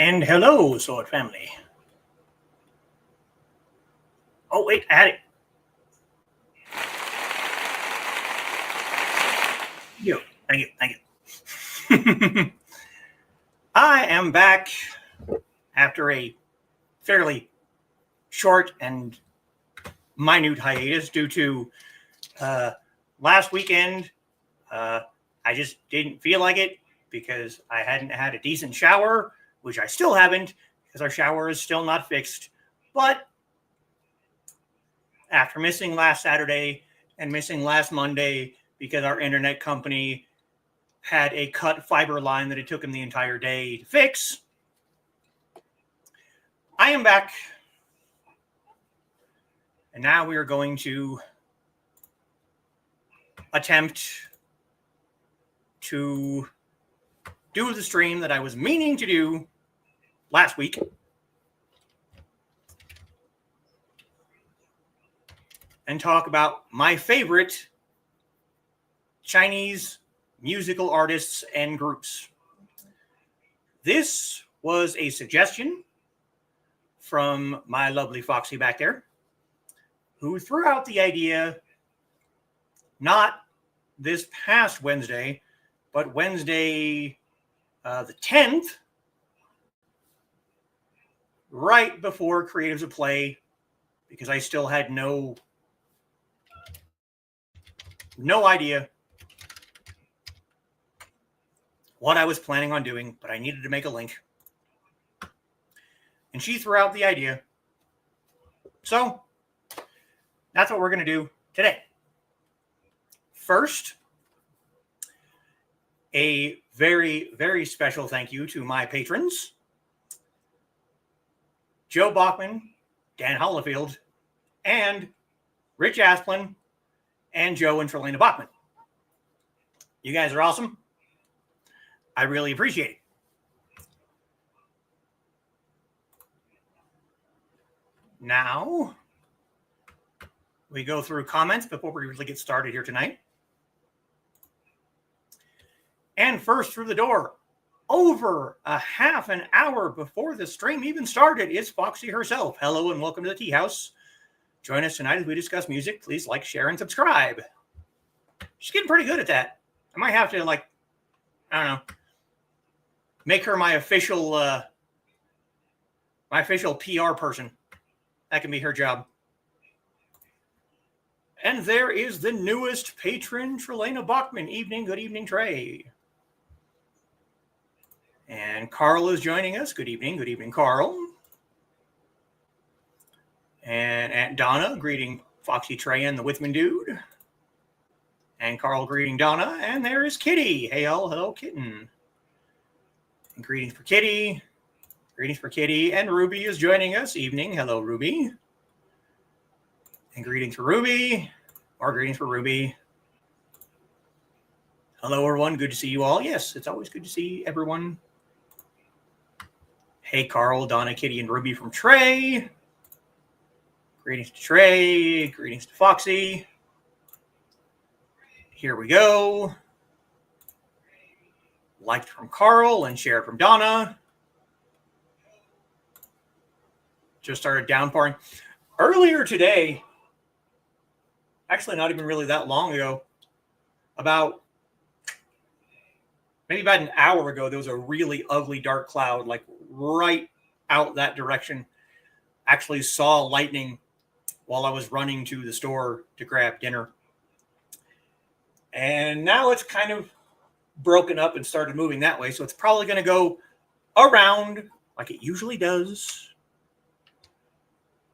And hello, Sword Family. Oh, wait, I had it. Thank you. I am back after a fairly short and minute hiatus due to last weekend. I just didn't feel like it because I hadn't had a decent shower, which I still haven't because our shower is still not fixed. But after missing last Saturday and missing last Monday because our internet company had a cut fiber line that it took them the entire day to fix, I am back. And now we are going to attempt to do the stream that I was meaning to do last week. And talk about my favorite Chinese musical artists and groups. This was a suggestion from my lovely Foxy back there, who threw out the idea not this past Wednesday, but Wednesday the 10th, right before Creatives of Play, because I still had no idea what I was planning on doing, but I needed to make a link. And she threw out the idea. So that's what we're going to do today. First, a very, very special thank you to my patrons, Joe Bachman, Dan Hollifield, and Rich Asplin, and Joe and Trelena Bachman. You guys are awesome. I really appreciate it. Now, we go through comments before we really get started here tonight. And first through the door, over a half an hour before the stream even started, is Foxy herself. Hello and welcome to the Teahouse. Join us tonight as we discuss music. Please like, share, and subscribe. She's getting pretty good at that. I might have to, I don't know, make her my official PR person. That can be her job. And there is the newest patron, Trelena Bachman. Good evening, Trey. And Carl is joining us. Good evening, Carl. And Aunt Donna, greeting Foxy, Trey, and the Withman dude. And Carl greeting Donna. And there is Kitty. Hey, all. Hello, kitten. And greetings for Kitty. And Ruby is joining us. Evening. Hello, Ruby. And greetings for Ruby. More greetings for Ruby. Hello, everyone. Good to see you all. Yes, it's always good to see everyone. Hey, Carl, Donna, Kitty, and Ruby from Trey. Greetings to Trey. Greetings to Foxy. Here we go. Liked from Carl and shared from Donna. Just started downpouring. Earlier today, actually not even really that long ago, maybe about an hour ago, there was a really ugly dark cloud, right out that direction. Actually saw lightning while I was running to the store to grab dinner. And now it's kind of broken up and started moving that way. So it's probably going to go around like it usually does.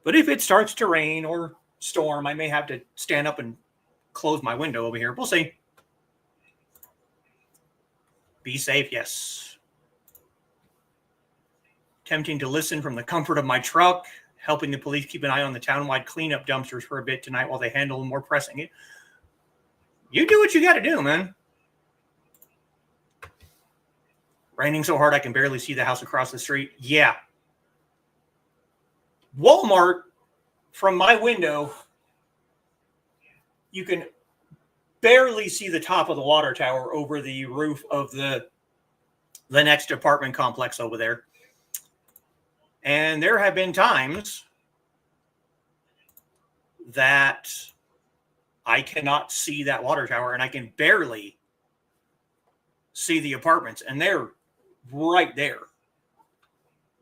But if it starts to rain or storm, I may have to stand up and close my window over here. We'll see. Be safe, yes. Tempting to listen from the comfort of my truck, helping the police keep an eye on the townwide cleanup dumpsters for a bit tonight while they handle more pressing. You do what you got to do, man. Raining so hard I can barely see the house across the street. Yeah. Walmart, from my window, you can barely see the top of the water tower over the roof of the next apartment complex over there. And there have been times that I cannot see that water tower, and I can barely see the apartments, and they're right there.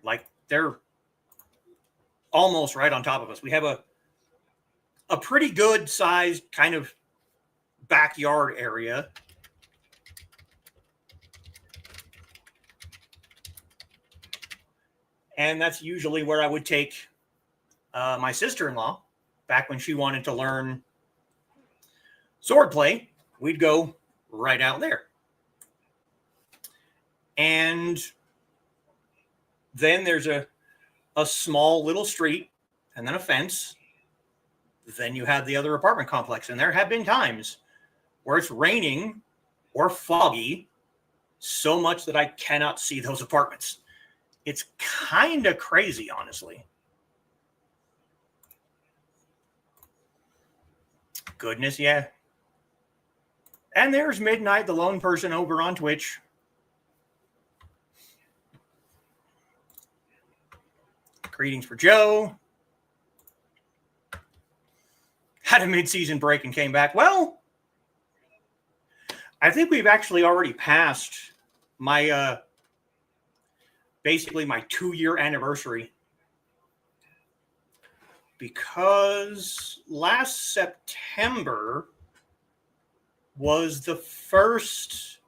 Like, they're almost right on top of us. We have a pretty good sized kind of backyard area. And that's usually where I would take my sister-in-law back when she wanted to learn swordplay. We'd go right out there. And then there's a small little street and then a fence. Then you have the other apartment complex. And there have been times where it's raining or foggy so much that I cannot see those apartments. It's kind of crazy, honestly. Goodness, yeah. And there's Midnight, the lone person over on Twitch. Greetings for Joe. Had a mid-season break and came back. Well, I think we've actually already passed my basically my 2-year anniversary, because last September was the first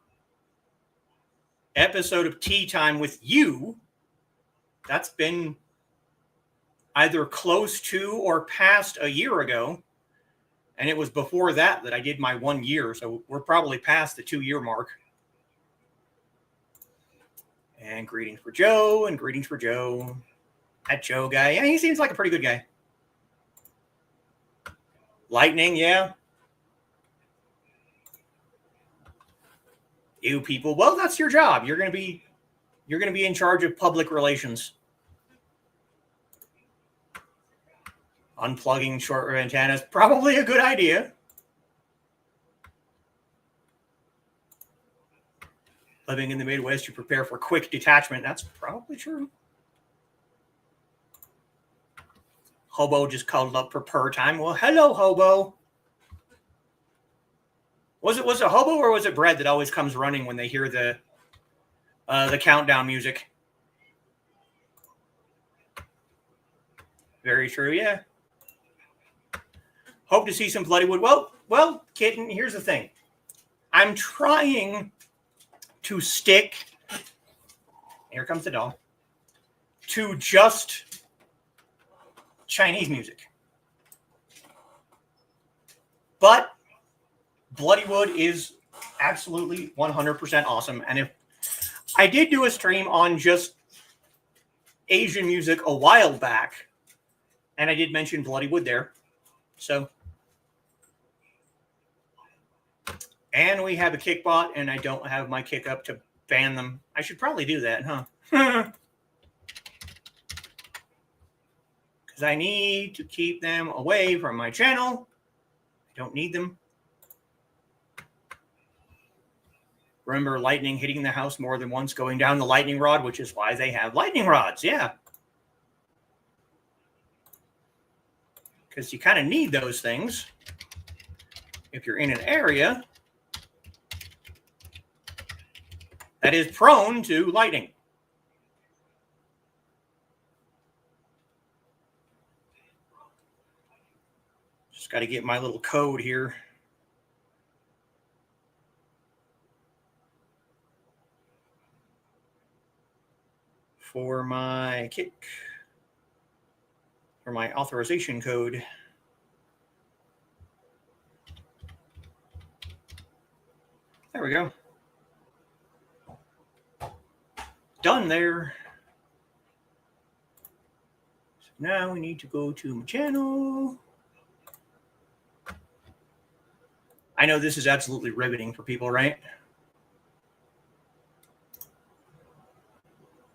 episode of Tea Time with you. That's been either close to or past a year ago. And it was before that I did my 1 year. So we're probably past the 2-year mark. And greetings for Joe, and greetings for Joe. That Joe guy, yeah, he seems like a pretty good guy. Lightning, yeah. You people, well, that's your job. You're gonna be in charge of public relations. Unplugging short-wave antennas, probably a good idea. Living in the Midwest, you prepare for quick detachment. That's probably true. Hobo just called up for purr time. Well, hello, Hobo. Was it Hobo or was it Brad that always comes running when they hear the countdown music? Very true, yeah. Hope to see some Bloodywood. Well, Kitten, here's the thing. I'm trying to stick, here comes the doll, to just Chinese music. But Bloodywood is absolutely 100% awesome. And if I did do a stream on just Asian music a while back, and I did mention Bloodywood there. So, and we have a kick bot, and I don't have my kick up to ban them. I should probably do that, huh? Because I need to keep them away from my channel. I don't need them. Remember lightning hitting the house more than once, going down the lightning rod, which is why they have lightning rods, yeah. Because you kind of need those things if you're in an area that is prone to lightning. Just got to get my little code here. For my kick, for my authorization code. There we go. Done there. So now we need to go to my channel. I know this is absolutely riveting for people, right?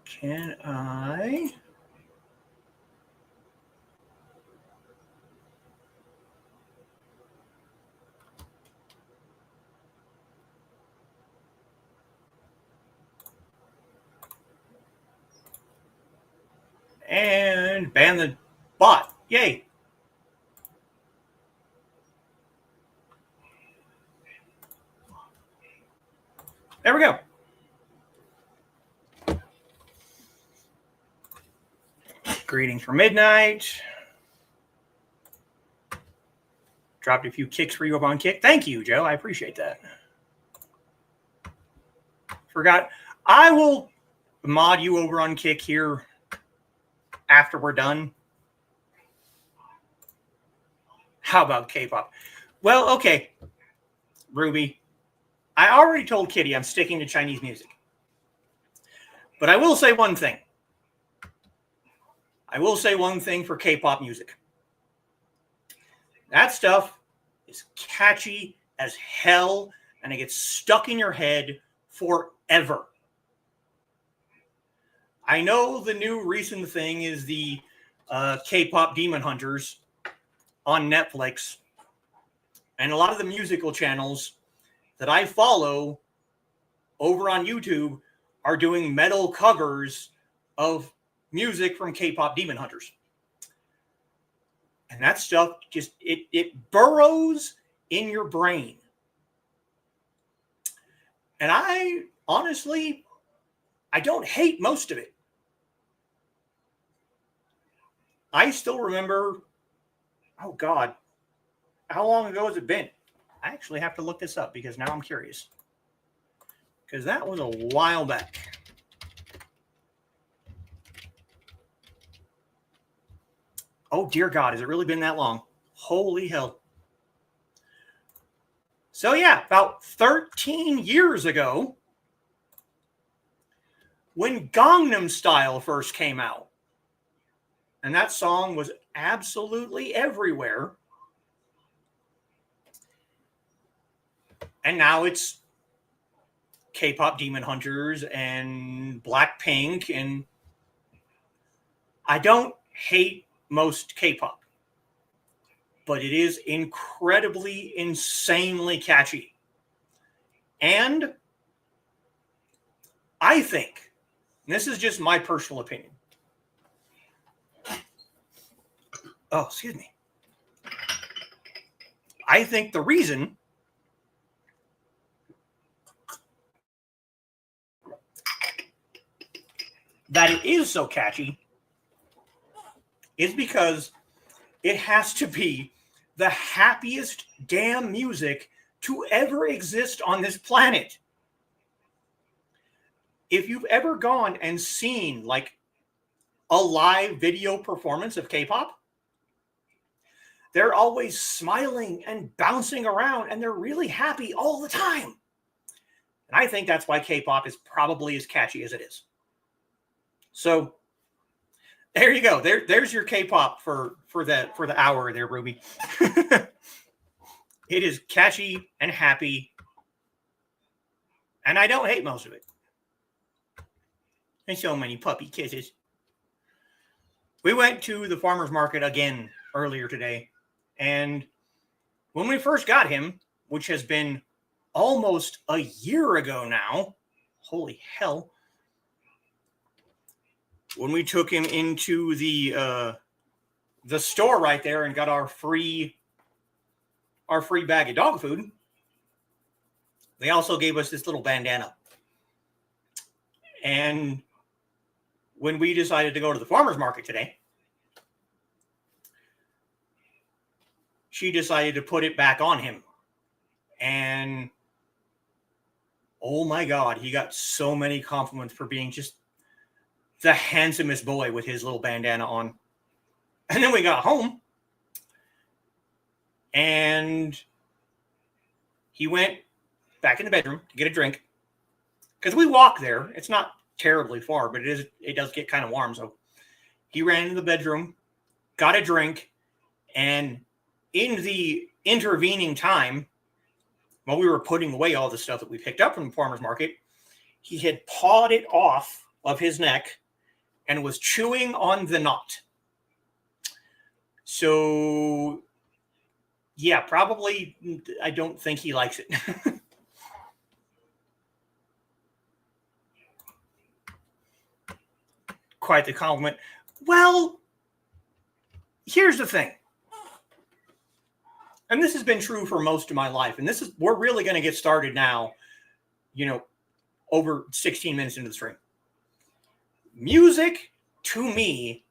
Can I? and ban the bot. Yay. There we go. Greetings for midnight. Dropped a few kicks for you up on Kick. Thank you, Joe. I appreciate that. Forgot. I will mod you over on Kick here after we're done. How about K-pop? Well, okay, Ruby. I already told Kitty I'm sticking to Chinese music. But I will say one thing. I will say one thing for K-pop music. That stuff is catchy as hell, and it gets stuck in your head forever. I know the new recent thing is the K-pop Demon Hunters on Netflix, and a lot of the musical channels that I follow over on YouTube are doing metal covers of music from K-pop Demon Hunters. And that stuff just, it burrows in your brain. And I honestly, I don't hate most of it. I still remember, oh God, how long ago has it been? I actually have to look this up because now I'm curious. Because that was a while back. Oh, dear God, has it really been that long? Holy hell. So, yeah, about 13 years ago, when Gangnam Style first came out, and that song was absolutely everywhere, and now it's K-pop Demon Hunters and Blackpink, and I don't hate most K-pop, but it is incredibly, insanely catchy. And I think, and this is just my personal opinion. Oh, excuse me. I think the reason that it is so catchy is because it has to be the happiest damn music to ever exist on this planet. If you've ever gone and seen like a live video performance of K-pop, they're always smiling and bouncing around and they're really happy all the time. And I think that's why K-pop is probably as catchy as it is. So there you go. There's your K-pop for the hour there, Ruby. It is catchy and happy, and I don't hate most of it. And so many puppy kisses. We went to the farmer's market again earlier today, and when we first got him, which has been almost a year ago now, holy hell, when we took him into the store right there and got our free bag of dog food, they also gave us this little bandana. And when we decided to go to the farmer's market today, she decided to put it back on him. And oh my God, he got so many compliments for being just the handsomest boy with his little bandana on. And then we got home and he went back in the bedroom to get a drink because we walk there. It's not terribly far, but it does get kind of warm. So he ran into the bedroom, got a drink, and in the intervening time, while we were putting away all the stuff that we picked up from the farmer's market, he had pawed it off of his neck and was chewing on the knot. So, yeah, probably I don't think he likes it. Quite the compliment. Well, Here's the thing. And this has been true for most of my life. And we're really going to get started now, over 16 minutes into the stream. Music, to me,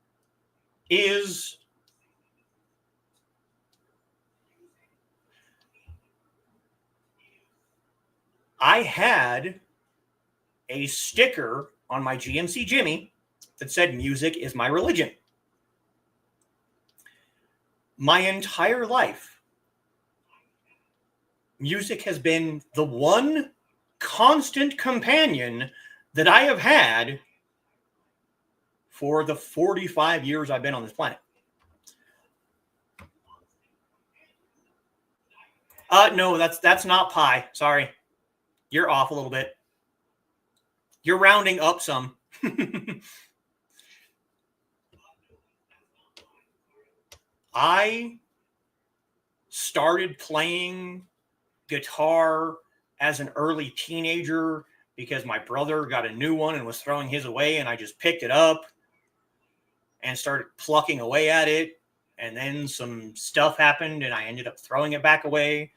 is I had a sticker on my GMC Jimmy that said music is my religion. My entire life, music has been the one constant companion that I have had for the 45 years I've been on this planet. No, that's not pi. Sorry. You're off a little bit. You're rounding up some. I started playing guitar as an early teenager because my brother got a new one and was throwing his away, and I just picked it up and started plucking away at it. And then some stuff happened and I ended up throwing it back away.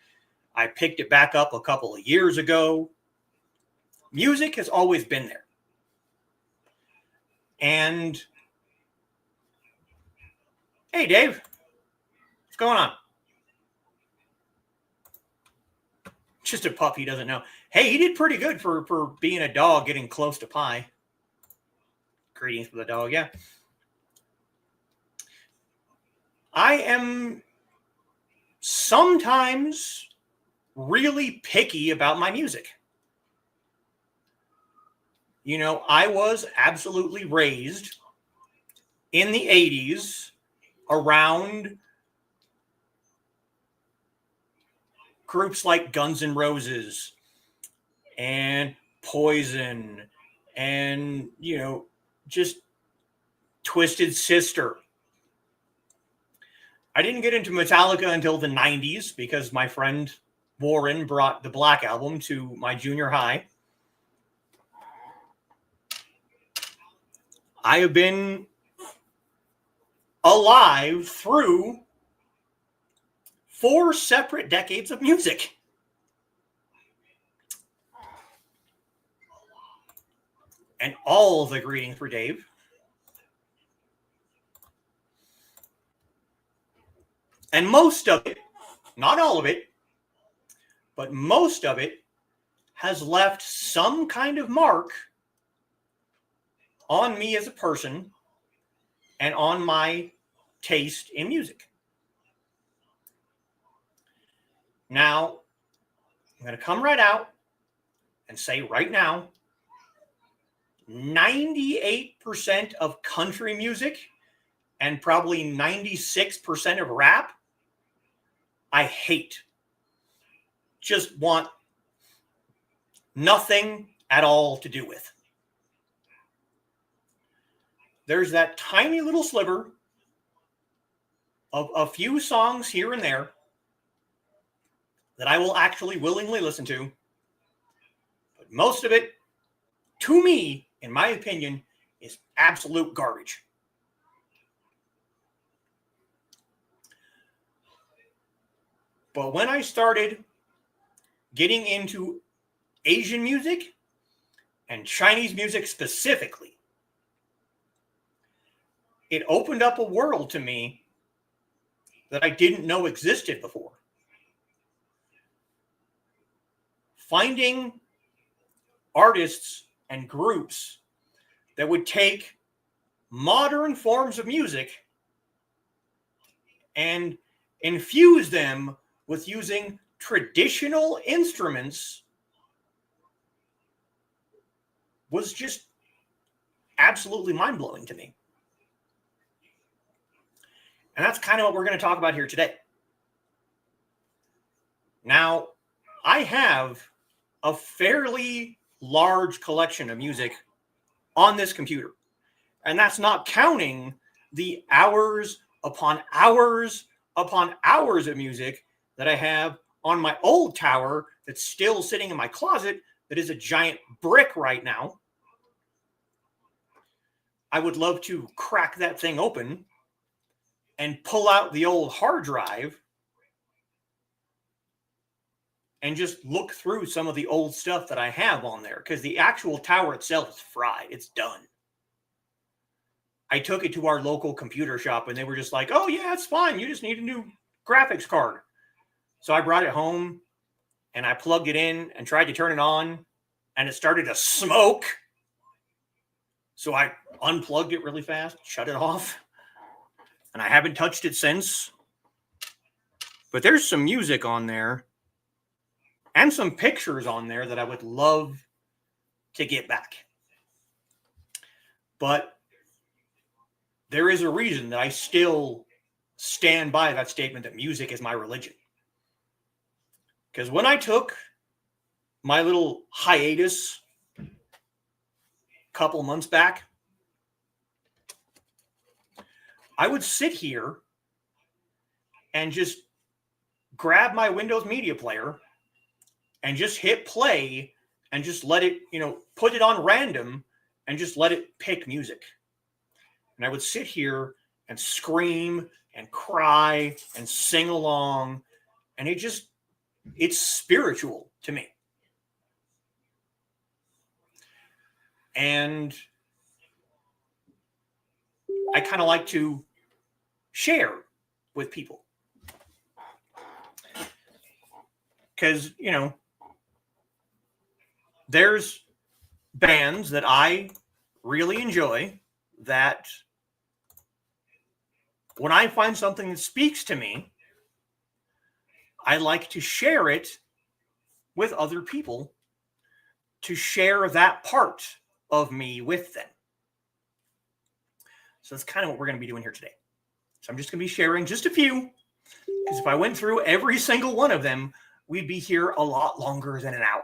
I picked it back up a couple of years ago. Music has always been there. And hey, Dave, what's going on? Just a pup, he doesn't know. Hey, he did pretty good for being a dog getting close to pi. Greetings for the dog, yeah. I am sometimes really picky about my music. I was absolutely raised in the 80s around groups like Guns N' Roses and Poison and, just Twisted Sister. I didn't get into Metallica until the 90s because my friend Warren brought the Black Album to my junior high. I have been alive through 4 separate decades of music. And all of the greeting for Dave. And most of it, not all of it, but most of it has left some kind of mark on me as a person and on my taste in music. Now, I'm going to come right out and say right now, 98% of country music and probably 96% of rap, I hate. Just want nothing at all to do with. There's that tiny little sliver of a few songs here and there that I will actually willingly listen to. But most of it, to me, in my opinion, is absolute garbage. But when I started getting into Asian music and Chinese music specifically, it opened up a world to me that I didn't know existed before. Finding artists and groups that would take modern forms of music and infuse them with using traditional instruments was just absolutely mind-blowing to me. And that's kind of what we're going to talk about here today. Now, I have a fairly large collection of music on this computer. And that's not counting the hours upon hours upon hours of music that I have on my old tower that's still sitting in my closet that is a giant brick right now. I would love to crack that thing open and pull out the old hard drive and just look through some of the old stuff that I have on there, because the actual tower itself is fried. It's done. I took it to our local computer shop and they were just like, oh yeah, it's fine. You just need a new graphics card. So I brought it home and I plugged it in and tried to turn it on and it started to smoke. So I unplugged it really fast, shut it off, and I haven't touched it since. But there's some music on there and some pictures on there that I would love to get back. But there is a reason that I still stand by that statement that music is my religion. Because when I took my little hiatus a couple months back, I would sit here and just grab my Windows Media Player and just hit play and just let it, put it on random and just let it pick music. And I would sit here and scream and cry and sing along. And it's spiritual to me. And I kind of like to share with people. Because, there's bands that I really enjoy that when I find something that speaks to me, I like to share it with other people, to share that part of me with them. So that's kind of what we're going to be doing here today. So I'm just going to be sharing just a few, because if I went through every single one of them, we'd be here a lot longer than an hour.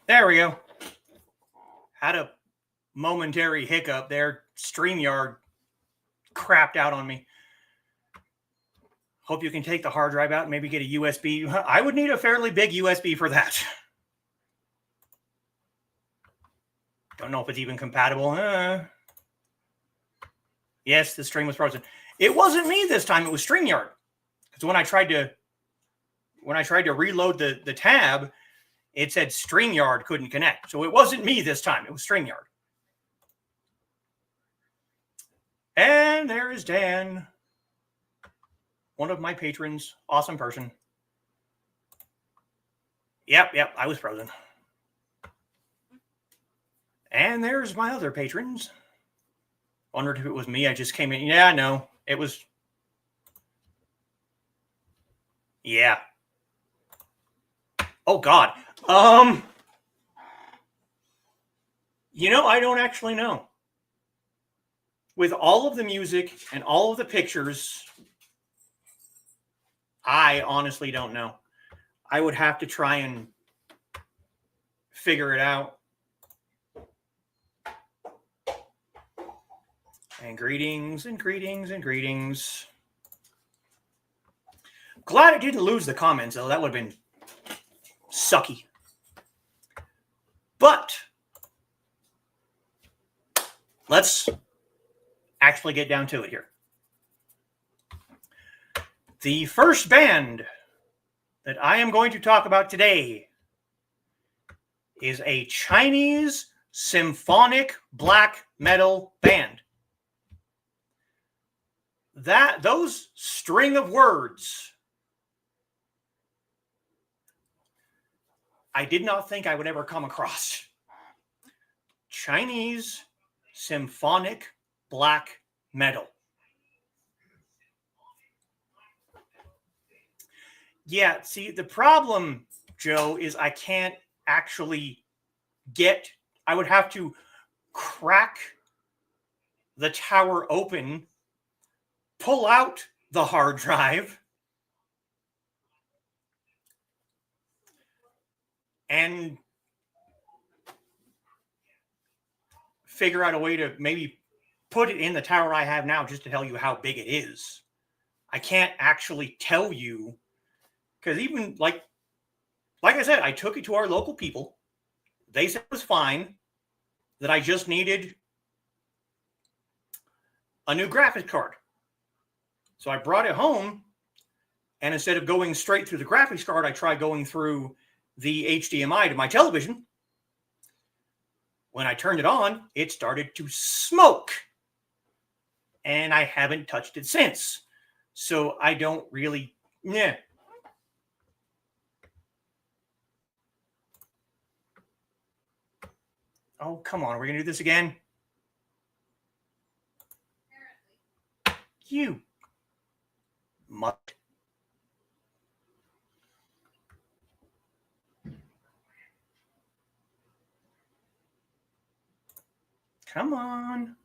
There we go. Had a momentary hiccup there. StreamYard crapped out on me. Hope you can take the hard drive out and maybe get a USB. I would need a fairly big USB for that. Don't know if it's even compatible. Yes, the stream was frozen. It wasn't me this time. It was StreamYard. Because when I tried to reload the tab, it said StreamYard couldn't connect. So it wasn't me this time. It was StreamYard. And there is Dan, one of my patrons. Awesome person. Yep, I was frozen. And there's my other patrons. Wondered if it was me. I just came in. Yeah, no, it was. Yeah. Oh God. I don't actually know. With all of the music and all of the pictures, I honestly don't know. I would have to try and figure it out. And greetings and greetings and greetings. Glad I didn't lose the comments, though. That would have been sucky. But let's actually get down to it here. The first band that I am going to talk about today is a Chinese symphonic black metal band. Those string of words, I did not think I would ever come across. Chinese symphonic black metal. Yeah, see, the problem, Joe, is I can't actually I would have to crack the tower open, pull out the hard drive, and figure out a way to maybe put it in the tower I have now just to tell you how big it is. I can't actually tell you, because even like I said, I took it to our local people. They said it was fine, that I just needed a new graphics card. So I brought it home, and instead of going straight through the graphics card, I tried going through the HDMI to my television. When I turned it on, it started to smoke. And I haven't touched it since. So I don't really, Oh, come on. Are we going to do this again? You mutt. Come on.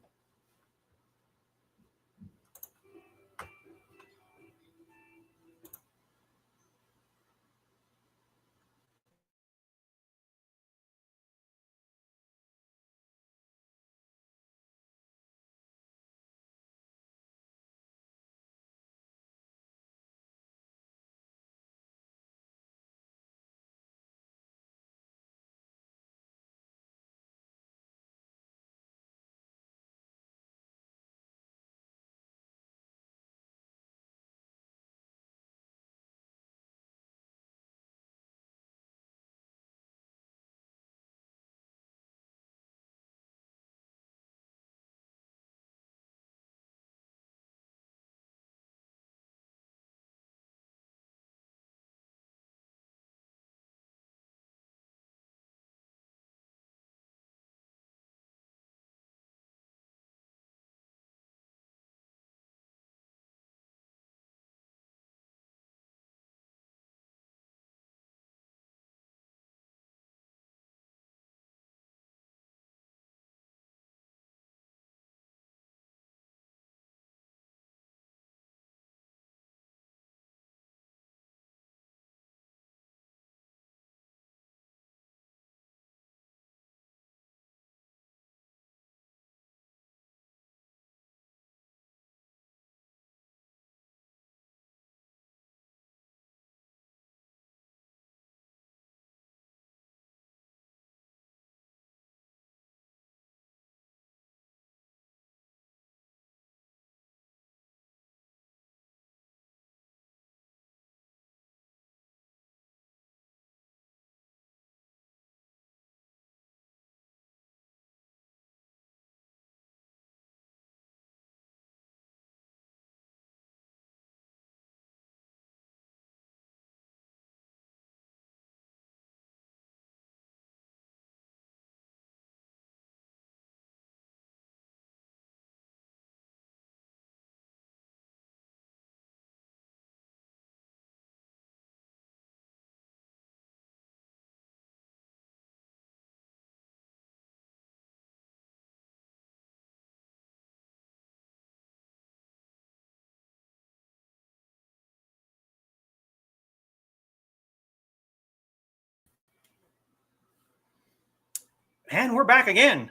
And we're back again.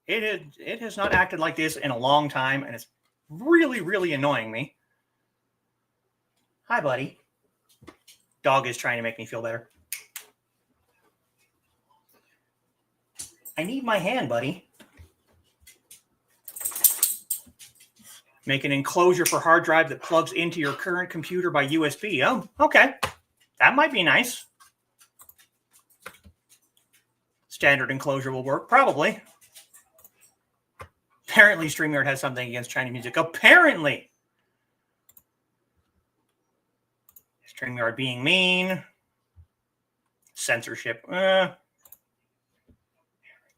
It has not acted like this in a long time, and it's really, really annoying me. Hi, buddy. Dog is trying to make me feel better. I need my hand, buddy. Make an enclosure for hard drive that plugs into your current computer by USB. Oh, okay. That might be nice. Standard enclosure will work, probably. Apparently, StreamYard has something against Chinese music. Apparently. StreamYard being mean. Censorship.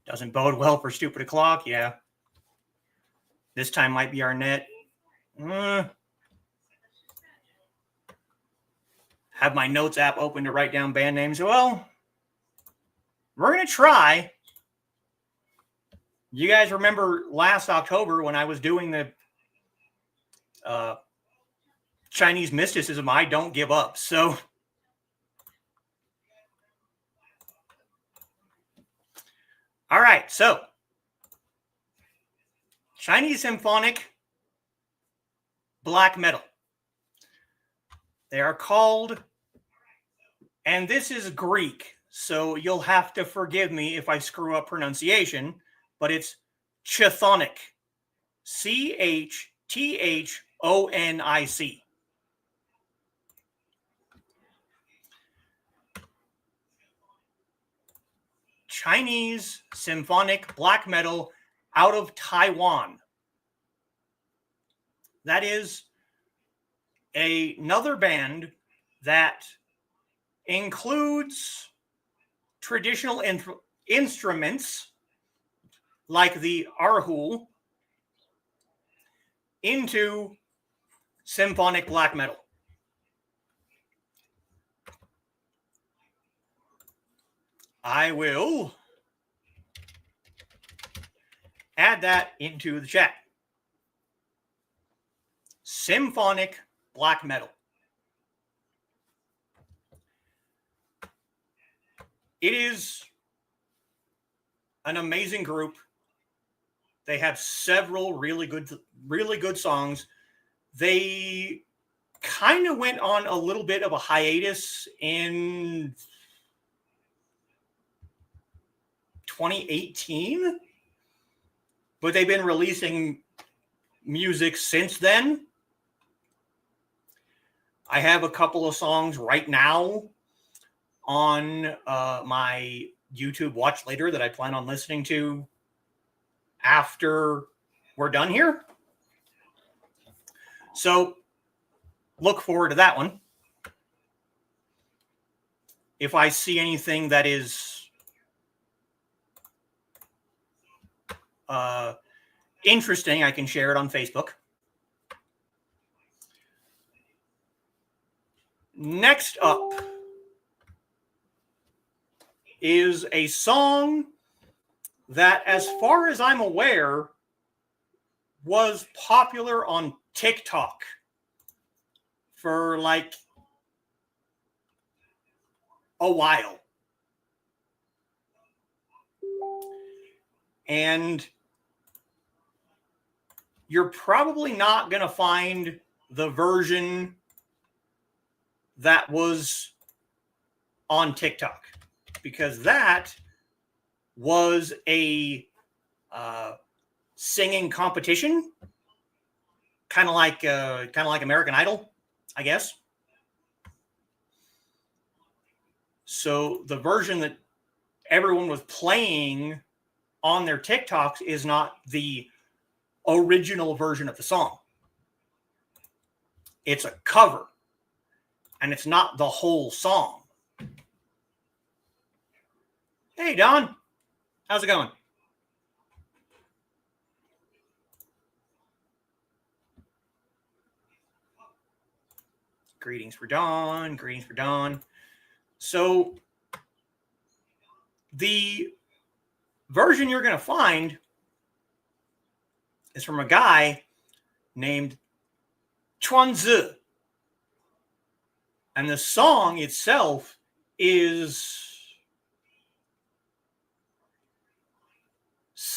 Doesn't bode well for Stupid O'Clock. Yeah. This time might be our net. Have my notes app open to write down band names. Well, we're going to try. You guys remember last October when I was doing the Chinese mysticism, I don't give up. So all right, so Chinese symphonic black metal. They are called, and this is Greek, so you'll have to forgive me if I screw up pronunciation, but it's chthonic. CHTHONIC. Chinese symphonic black metal out of Taiwan. That is another band that includes traditional instruments like the erhu into symphonic black metal. I will add that into the chat. Symphonic black metal. It is an amazing group. They have several really good songs. They kind of went on a little bit of a hiatus in 2018, but they've been releasing music since then. I have a couple of songs right now on my YouTube watch later that I plan on listening to after we're done here. So look forward to that one. If I see anything that is interesting, I can share it on Facebook. Next up is a song that, as far as I'm aware, was popular on TikTok for like a while. And you're probably not going to find the version that was on TikTok, because that was a singing competition, kind of like American Idol, I guess. So the version that everyone was playing on their TikToks is not the original version of the song. It's a cover, and it's not the whole song. Hey, Don. How's it going? Greetings for Dawn. Greetings for Dawn. So the version you're going to find is from a guy named Chuanzi. And the song itself is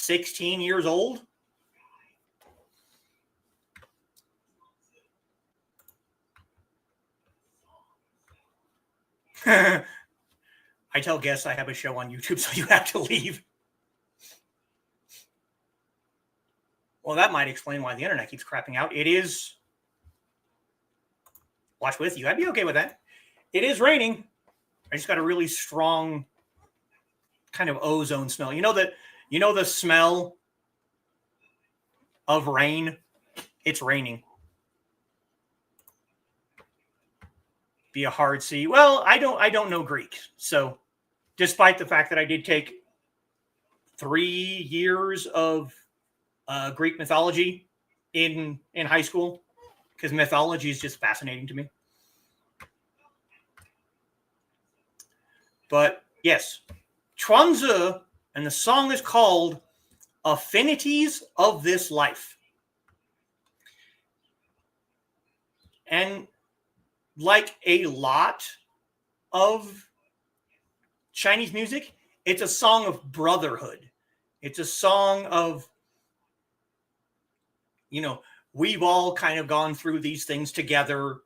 16 years old. I tell guests I have a show on YouTube, so you have to leave. Well, that might explain why the internet keeps crapping out. It is. Watch with you. I'd be okay with that. It is raining. I just got a really strong kind of ozone smell. You know the smell of rain? It's raining. Be a hard C. Well, I don't know Greek. So despite the fact that I did take 3 years of Greek mythology in high school, because mythology is just fascinating to me. But yes, Chuanzi, and the song is called Affinities of This Life. And like a lot of Chinese music, it's a song of brotherhood. It's a song of, we've all kind of gone through these things together,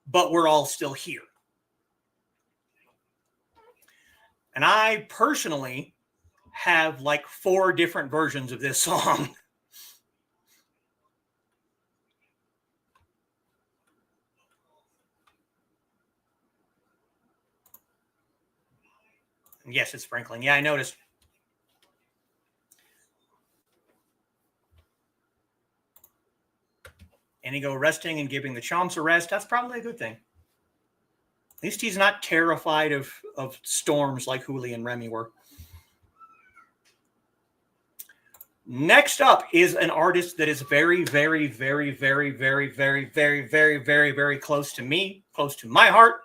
but we're all still here. And I personally have like 4 different versions of this song. Yes, it's sprinkling. Yeah, I noticed. Inigo resting and giving the chomps a rest. That's probably a good thing. At least he's not terrified of storms like Huli and Remy were. Next up is an artist that is very, very, very, very, very, very, very, very, very, very close to me, close to my heart,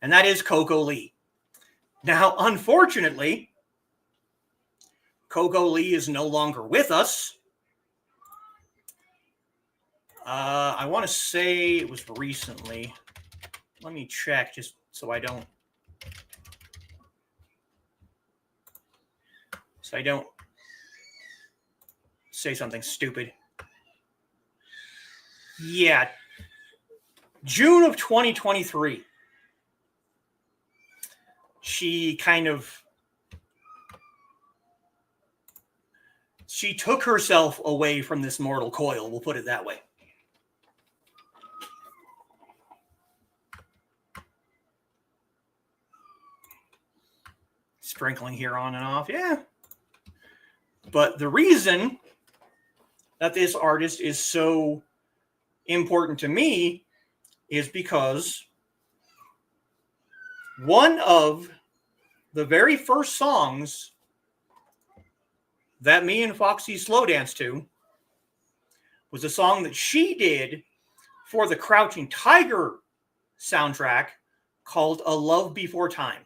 and that is Coco Lee. Now, unfortunately, Coco Lee is no longer with us. I want to say it was recently. Let me check just so I don't say something stupid. Yeah. June of 2023. She took herself away from this mortal coil, we'll put it that way. Sprinkling here on and off, yeah. But the reason that this artist is so important to me is because one of the very first songs that me and Foxy slow danced to was a song that she did for the Crouching Tiger soundtrack called A Love Before Time.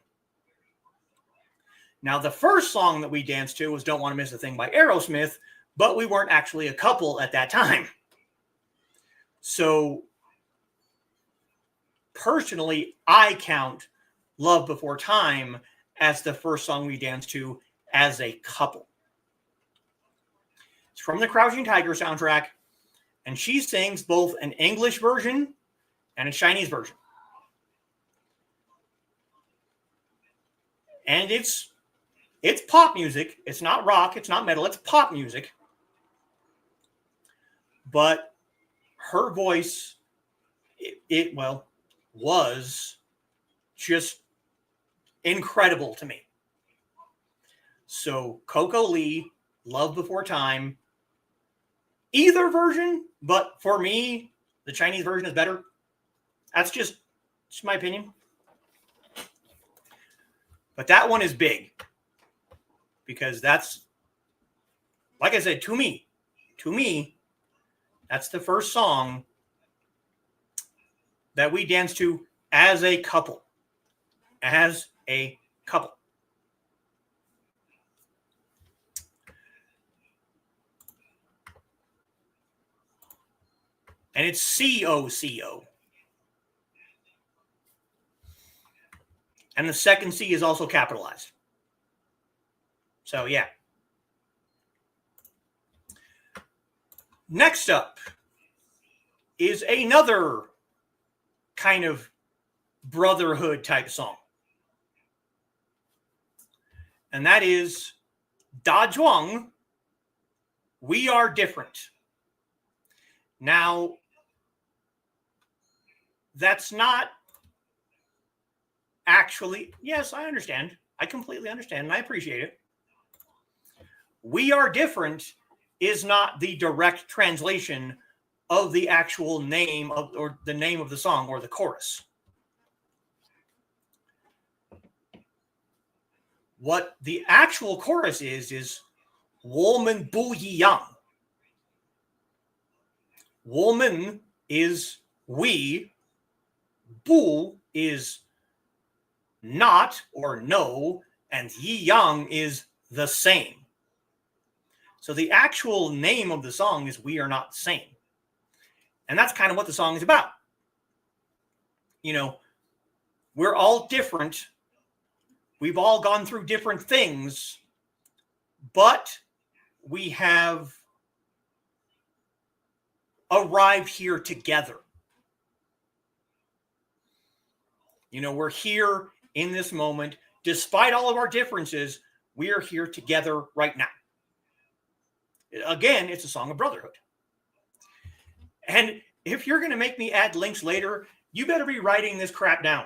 Now, the first song that we danced to was Don't Want to Miss a Thing by Aerosmith, but we weren't actually a couple at that time. So, personally, I count Love Before Time as the first song we danced to as a couple. It's from the Crouching Tiger soundtrack, and she sings both an English version and a Chinese version. And it's pop music. It's not rock. It's not metal. It's pop music. But her voice, was just incredible to me. So Coco Lee, Love Before Time, either version, but for me, the Chinese version is better. That's just my opinion. But that one is big. Because that's, like I said, to me, that's the first song that we danced to as a couple. As a couple. And it's C-O-C-O. And the second C is also capitalized. So, yeah, Next up is another kind of brotherhood type song. And that is Da Zhuang, We Are Different. Now, that's not actually, yes, I understand. I completely understand and I appreciate it. We Are Different is not the direct translation of the actual name of, or the name of the song or the chorus. What the actual chorus is 我们不一样. 我们 is we, 不 is not or no, and 一样 is the same. So the actual name of the song is We Are Not the Same. And that's kind of what the song is about. You know, we're all different. We've all gone through different things, but we have arrived here together. You know, we're here in this moment. Despite all of our differences, we are here together right now. Again, it's a song of brotherhood. And if you're going to make me add links later, you better be writing this crap down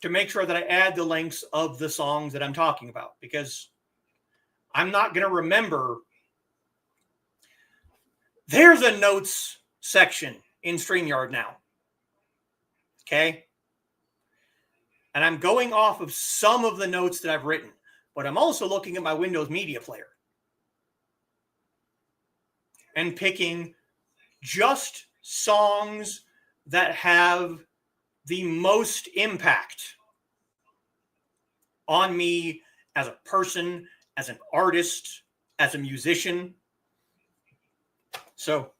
to make sure that I add the links of the songs that I'm talking about, because I'm not going to remember. There's a notes section in StreamYard now. Okay? And I'm going off of some of the notes that I've written, but I'm also looking at my Windows Media Player and picking just songs that have the most impact on me as a person, as an artist, as a musician. So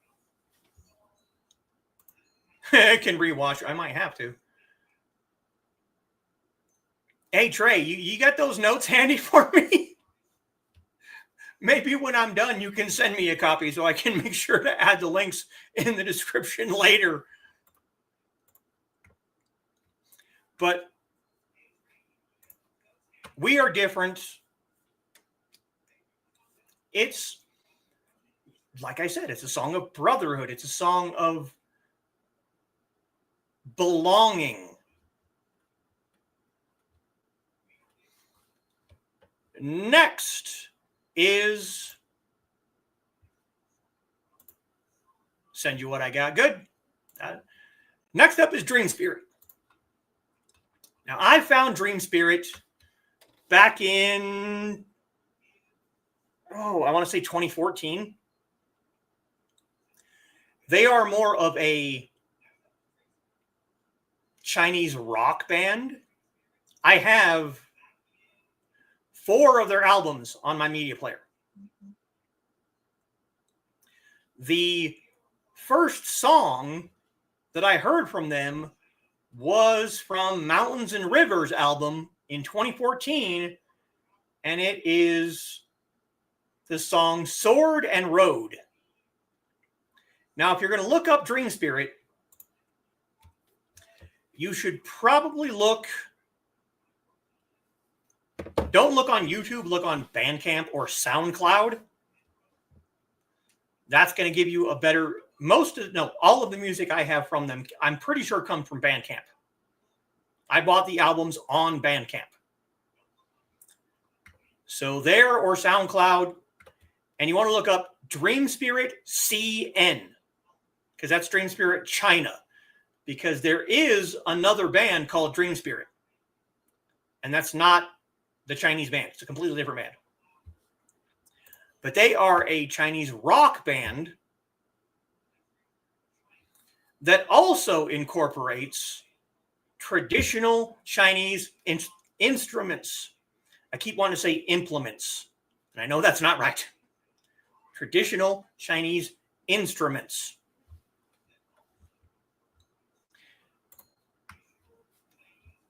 I can rewatch. I might have to. Hey, Trey, you got those notes handy for me? Maybe when I'm done, you can send me a copy so I can make sure to add the links in the description later. But We Are Different. It's, like I said, it's a song of brotherhood. It's a song of belonging. Next is Send You What I Got. Good. Next up is Dream Spirit. Now, I found Dream Spirit back in, I want to say 2014. They are more of a Chinese rock band. I have 4 of their albums on my media player. The first song that I heard from them was from Mountains and Rivers album in 2014, and it is the song Sword and Road. Now, if you're going to look up Dream Spirit, you should probably don't look on YouTube, look on Bandcamp or SoundCloud. That's going to give you a better, all of the music I have from them, I'm pretty sure comes from Bandcamp. I bought the albums on Bandcamp. So there, or SoundCloud, and you want to look up Dream Spirit CN, because that's Dream Spirit China, because there is another band called Dream Spirit, and that's not the Chinese band. It's a completely different band. But they are a Chinese rock band that also incorporates traditional Chinese instruments. I keep wanting to say implements, and I know that's not right. Traditional Chinese instruments.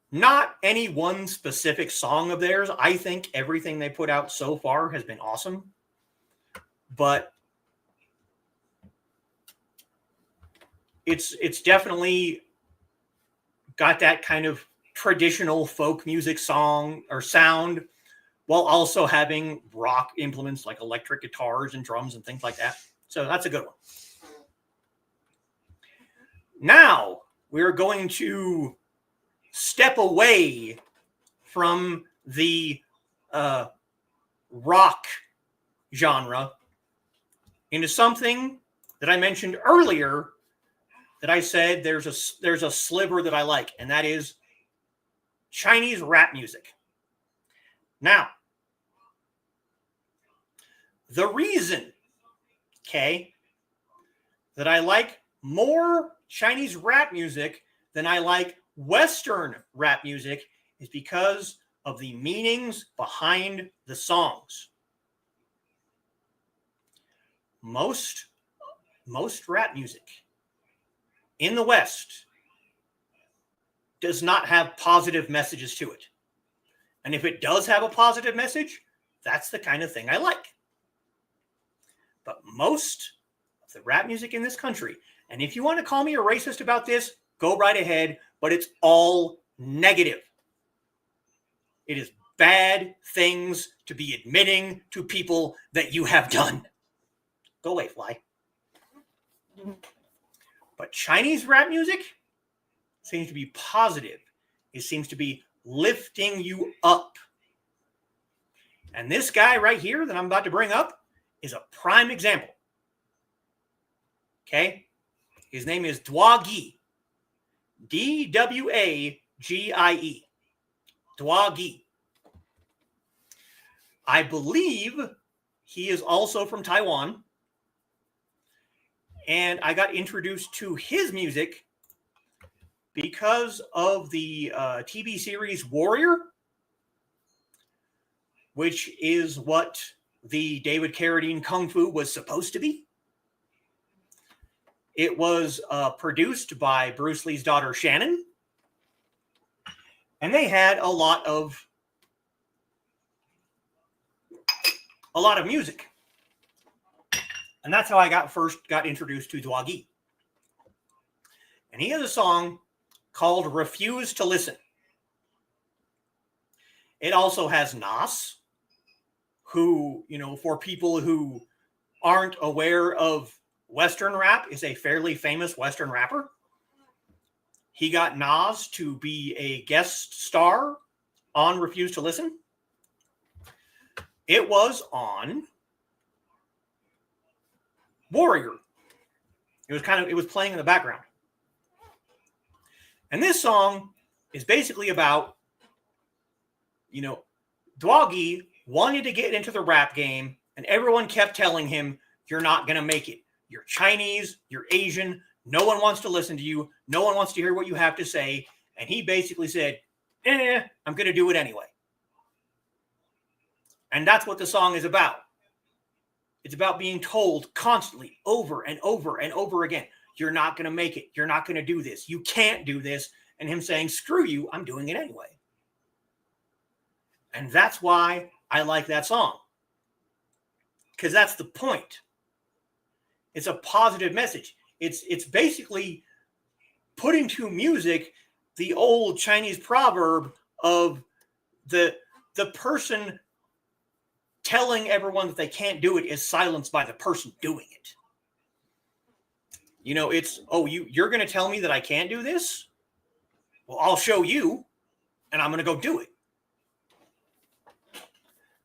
Not any one specific song of theirs. I think everything they put out so far has been awesome. But it's definitely got that kind of traditional folk music song or sound, while also having rock implements like electric guitars and drums and things like that. So that's a good one. Now we're going to step away from the rock genre into something that I mentioned earlier that I said there's a sliver that I like, and that is Chinese rap music. Now, the reason, okay, that I like more Chinese rap music than I like Western rap music is because of the meanings behind the songs. Most rap music in the West does not have positive messages to it. And if it does have a positive message, that's the kind of thing I like. But most of the rap music in this country, and if you want to call me a racist about this, go right ahead, but it's all negative. It is bad things to be admitting to people that you have done. Go away, fly. But Chinese rap music seems to be positive. It seems to be lifting you up. And this guy right here that I'm about to bring up is a prime example. Okay? His name is Dwagie. Dwagie. Dwagie. I believe he is also from Taiwan. And I got introduced to his music because of the TV series Warrior, which is what the David Carradine Kung Fu was supposed to be. It was produced by Bruce Lee's daughter, Shannon. And they had a lot of music. And that's how I first got introduced to Dwagie. And he has a song called Refuse to Listen. It also has Nas, who, for people who aren't aware of Western rap, is a fairly famous Western rapper. He got Nas to be a guest star on Refuse to Listen. It was on Warrior. It was playing in the background. And this song is basically about, Dwagie wanted to get into the rap game, and everyone kept telling him, you're not going to make it. You're Chinese, you're Asian, no one wants to listen to you, no one wants to hear what you have to say. And he basically said, I'm going to do it anyway. And that's what the song is about. It's about being told constantly, over and over and over again, you're not going to make it. You're not going to do this. You can't do this. And him saying, screw you, I'm doing it anyway. And that's why I like that song. Because that's the point. It's a positive message. It's basically putting to music the old Chinese proverb of the person telling everyone that they can't do it is silenced by the person doing it. It's, you're going to tell me that I can't do this? Well, I'll show you, and I'm going to go do it.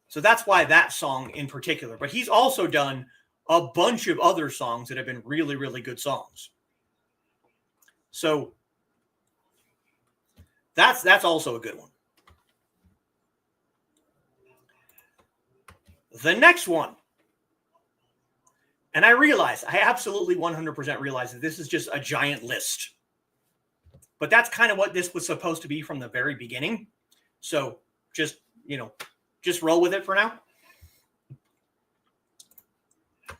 So that's why that song in particular. But he's also done a bunch of other songs that have been really, really good songs. So that's also a good one. The next one, and I absolutely 100% realize that this is just a giant list. But that's kind of what this was supposed to be from the very beginning. So just roll with it for now.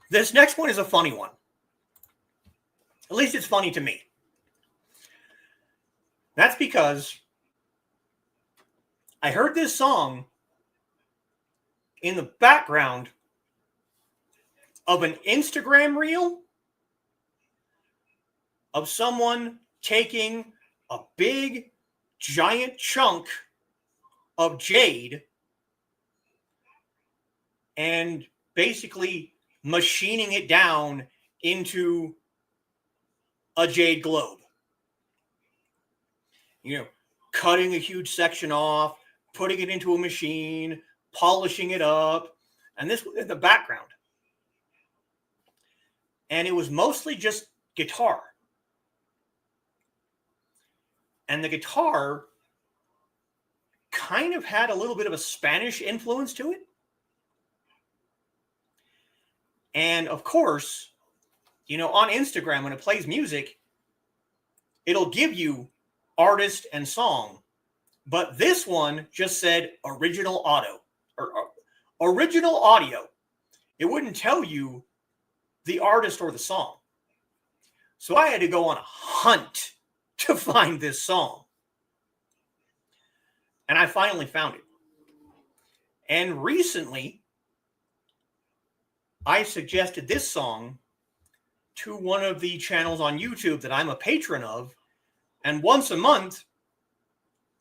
This next one is a funny one. At least it's funny to me. That's because I heard this song in the background of an Instagram reel of someone taking a big, giant chunk of jade and basically machining it down into a jade globe. You know, cutting a huge section off, putting it into a machine, polishing it up, and this was in the background. And it was mostly just guitar. And the guitar kind of had a little bit of a Spanish influence to it. And of course, you know, on Instagram, when it plays music, it'll give you artist and song. But this one just said original audio or original audio. It wouldn't tell you the artist or the song. So I had to go on a hunt to find this song. And I finally found it. And recently, I suggested this song to one of the channels on YouTube that I'm a patron of. And once a month,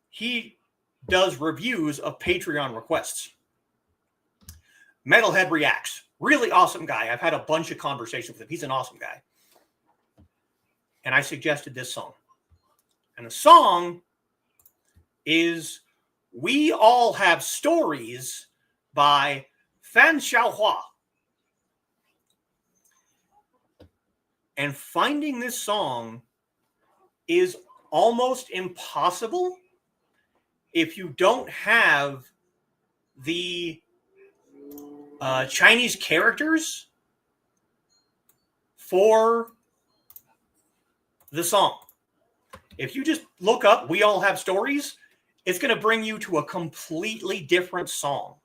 he does reviews of Patreon requests. Metalhead Reacts. Really awesome guy. I've had a bunch of conversations with him. He's an awesome guy. And I suggested this song. And the song is We All Have Stories by Fan Xiaohua. And finding this song is almost impossible if you don't have the Chinese characters for the song. If you just look up We All Have Stories, it's going to bring you to a completely different song.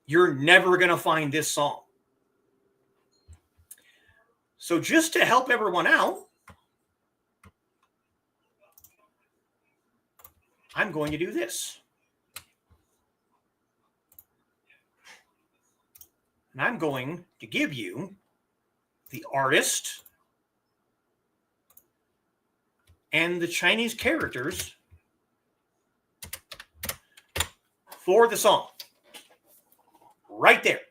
You're never going to find this song. So just to help everyone out, I'm going to do this. And I'm going to give you the artist and the Chinese characters for the song. Right there.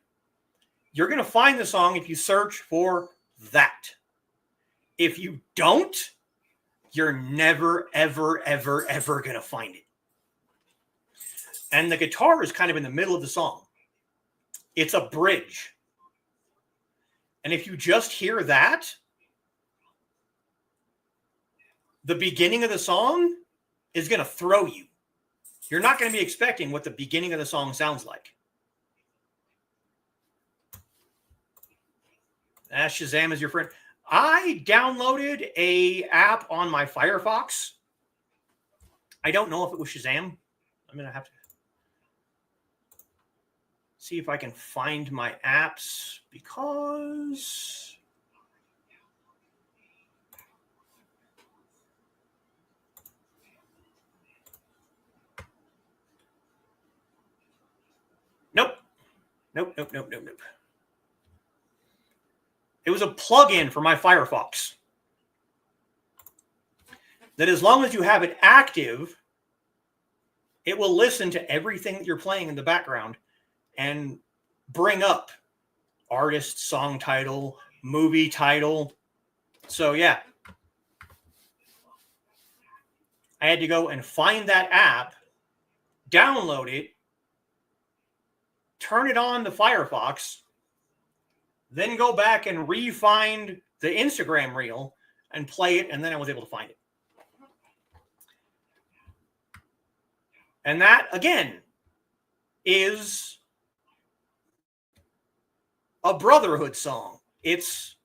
You're going to find the song if you search for that. If you don't, you're never, ever, ever, ever going to find it. And the guitar is kind of in the middle of the song. It's a bridge. And if you just hear that, the beginning of the song is going to throw you. You're not going to be expecting what the beginning of the song sounds like. Shazam is your friend. I downloaded a app on my Firefox. I don't know if it was Shazam. I'm going to have to see if I can find my apps because Nope. It was a plugin for my Firefox that as long as you have it active, it will listen to everything that you're playing in the background and bring up artist, song title, movie title. So yeah, I had to go and find that app, download it, turn it on to Firefox, then go back and re-find the Instagram reel and play it, and then I was able to find it. And that, again, is a brotherhood song. It's,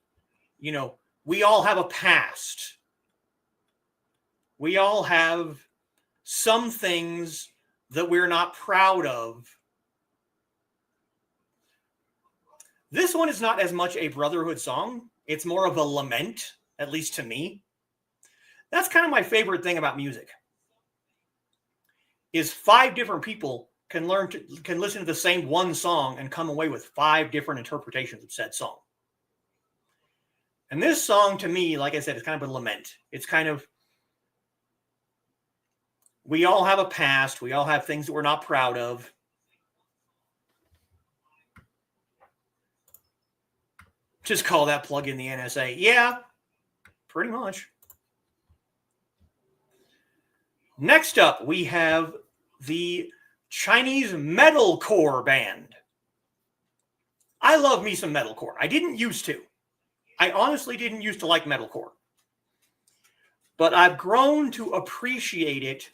you know, we all have a past. We all have some things that we're not proud of. This one is not as much a brotherhood song. It's more of a lament, at least to me. That's kind of my favorite thing about music. Is 5 different people can listen to the same one song and come away with 5 different interpretations of said song. And this song, to me, like I said, is kind of a lament. It's kind of, we all have a past. We all have things that we're not proud of. Just call that plug in the NSA. Yeah, pretty much. Next up, we have the Chinese metalcore band. I love me some metalcore. I didn't used to. I honestly didn't used to like metalcore. But I've grown to appreciate it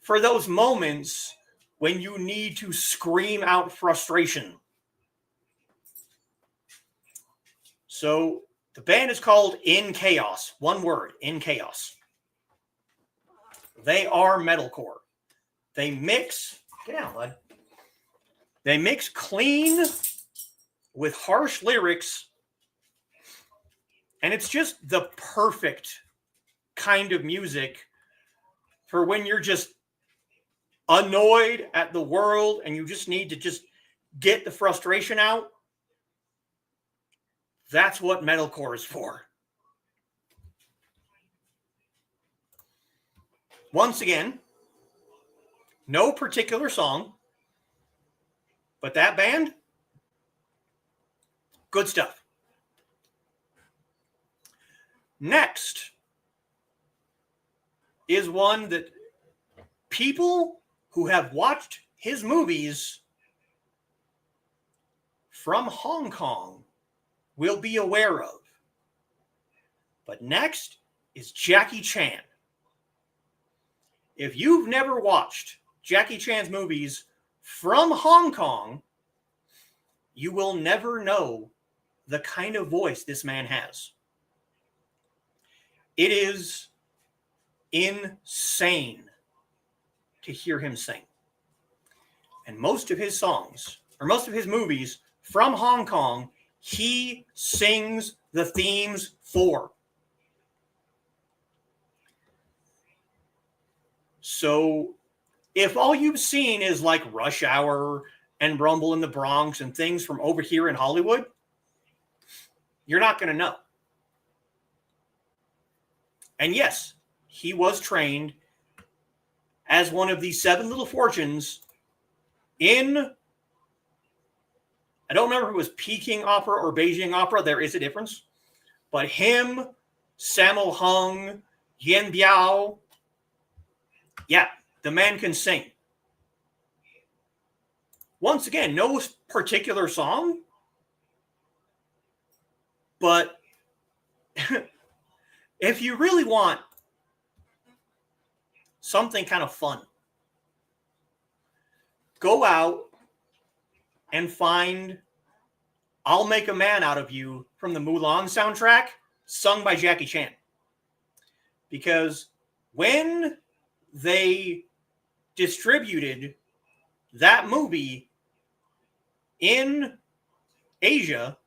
for those moments when you need to scream out frustration. So the band is called In Chaos. One word, In Chaos. They are metalcore. They mix, get down, bud. They mix clean with harsh lyrics, and it's just the perfect kind of music for when you're just annoyed at the world and you just need to just get the frustration out. That's what metalcore is for. Once again, no particular song, but that band, good stuff. Next is one that people who have watched his movies from Hong Kong will be aware of. But next is Jackie Chan. If you've never watched Jackie Chan's movies from Hong Kong, you will never know the kind of voice this man has. It is insane to hear him sing. And most of his songs, or most of his movies from Hong Kong, he sings the themes for. So if all you've seen is like Rush Hour and Rumble in the Bronx and things from over here in Hollywood, you're not going to know. And yes, he was trained as one of the 7 little fortunes in, I don't remember if it was Peking opera or Beijing opera. There is a difference. But him, Sammo Hung, Yen Biao, yeah, the man can sing. Once again, no particular song, but if you really want something kind of fun, go out and find I'll Make a Man Out of You from the Mulan soundtrack, sung by Jackie Chan. Because when they distributed that movie in Asia,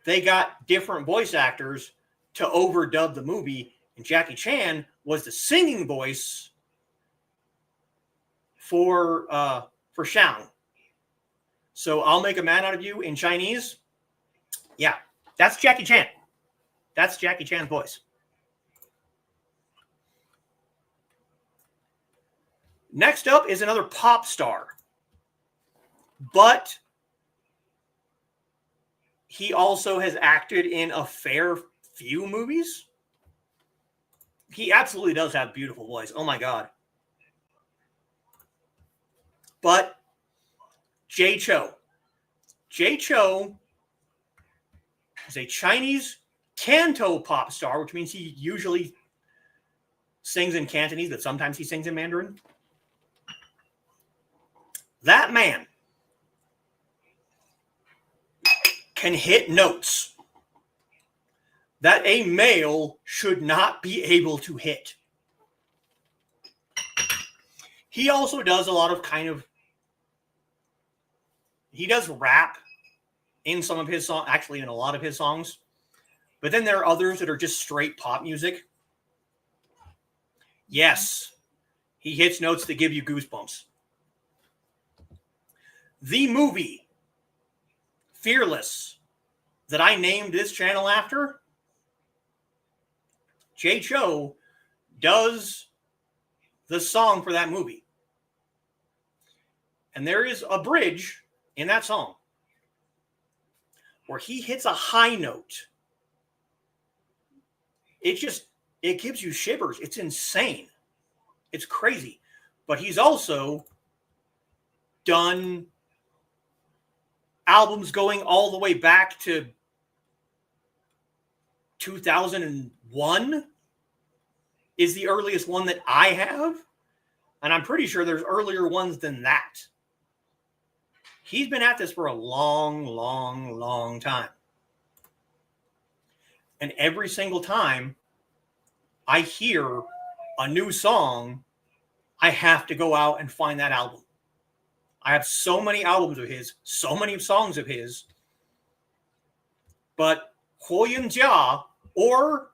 they got different voice actors to overdub the movie, and Jackie Chan was the singing voice for Shang. So I'll Make a Man Out of You in Chinese. Yeah, that's Jackie Chan. That's Jackie Chan's voice. Next up is another pop star. But he also has acted in a fair few movies. He absolutely does have a beautiful voice. Oh my God. But Jay Chou. Jay Chou is a Chinese Canto pop star, which means he usually sings in Cantonese, but sometimes he sings in Mandarin. That man can hit notes that a male should not be able to hit. He also does a lot of he does rap in some of his songs, actually in a lot of his songs. But then there are others that are just straight pop music. Yes, he hits notes that give you goosebumps. The movie Fearless that I named this channel after, Jay Cho does the song for that movie. And there is a bridge in that song where he hits a high note. It gives you shivers. It's insane. It's crazy. But he's also done albums going all the way back to 2001 is the earliest one that I have. And I'm pretty sure there's earlier ones than that. He's been at this for a long, long, long time. And every single time I hear a new song, I have to go out and find that album. I have so many albums of his, so many songs of his. But Huoyan Jia or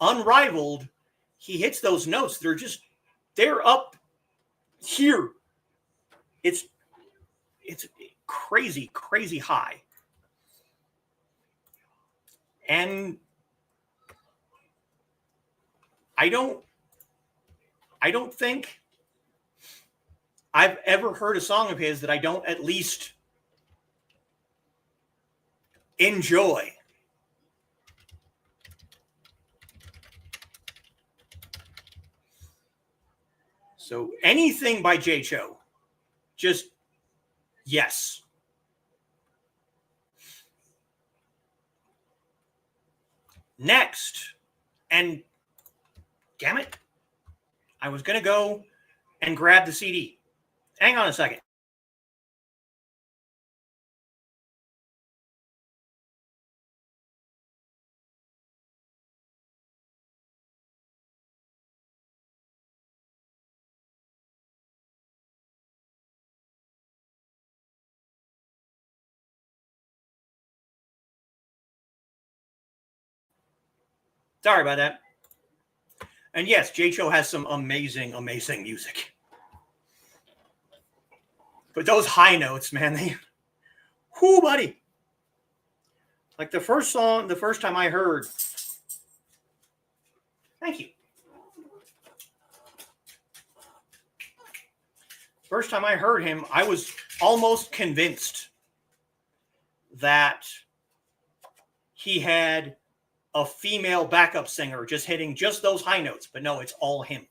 Unrivaled, he hits those notes. They're up here. It's crazy, crazy high. And I don't think I've ever heard a song of his that I don't at least enjoy. So anything by Jay Cho, just yes. Next, and damn it, I was going to go and grab the CD. Hang on a second. Sorry about that. And yes, Jay Cho has some amazing, amazing music. But those high notes, man, whoo, buddy. Like the first time I heard, thank you. First time I heard him, I was almost convinced that he had a female backup singer just hitting just those high notes. But no, it's all him.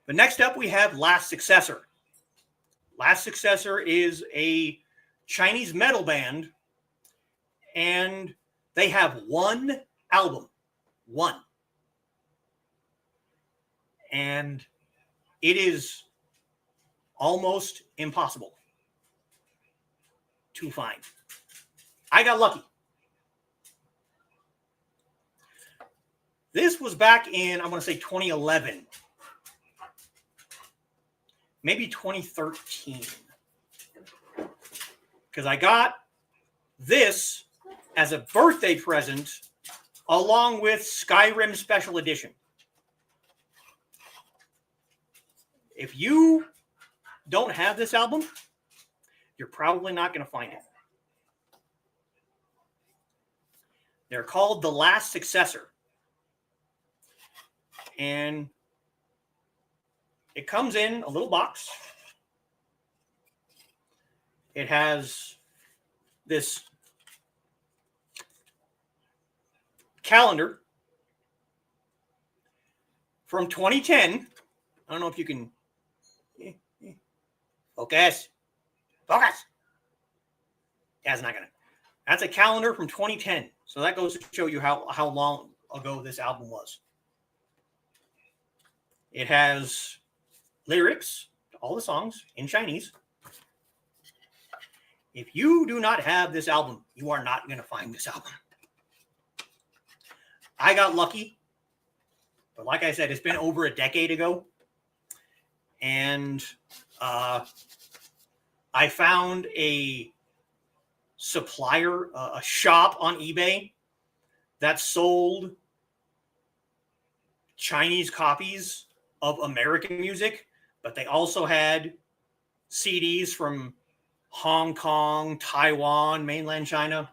But next up, we have Last Successor. Last Successor is a Chinese metal band, and they have one album. One. And it is almost impossible to find. I got lucky. This was back in, I want to say 2011. Maybe 2013. Because I got this as a birthday present along with Skyrim Special Edition. If you don't have this album, you're probably not going to find it. They're called The Last Successor. And it comes in a little box. It has this calendar from 2010. I don't know if you can focus. Focus. That's not gonna. That's a calendar from 2010. So that goes to show you how long ago this album was. It has lyrics to all the songs in Chinese. If you do not have this album, you are not going to find this album. I got lucky. But like I said, it's been over a decade ago. And I found a supplier, a shop on eBay that sold Chinese copies of American music, but they also had CDs from Hong Kong, Taiwan, mainland China.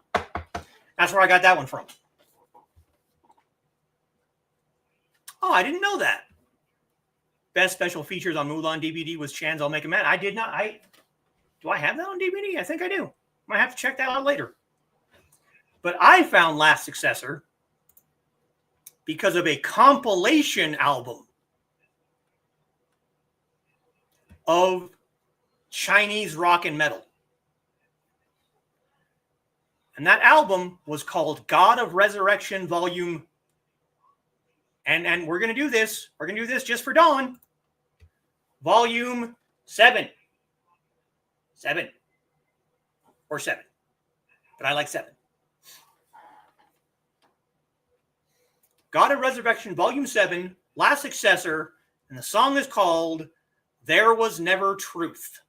That's where I got that one from. Oh, I didn't know that. Best special features on Mulan DVD was Chan's I'll Make a Man. I did not. Do I have that on DVD? I think I do. Might have to check that out later. But I found Last Successor because of a compilation album of Chinese rock and metal. And that album was called God of Resurrection Volume. And we're going to do this. We're going to do this just for Dawn. Volume 7. 7. Or 7. But I like 7. God of Resurrection Volume 7, Last Successor, and the song is called There Was Never Truth.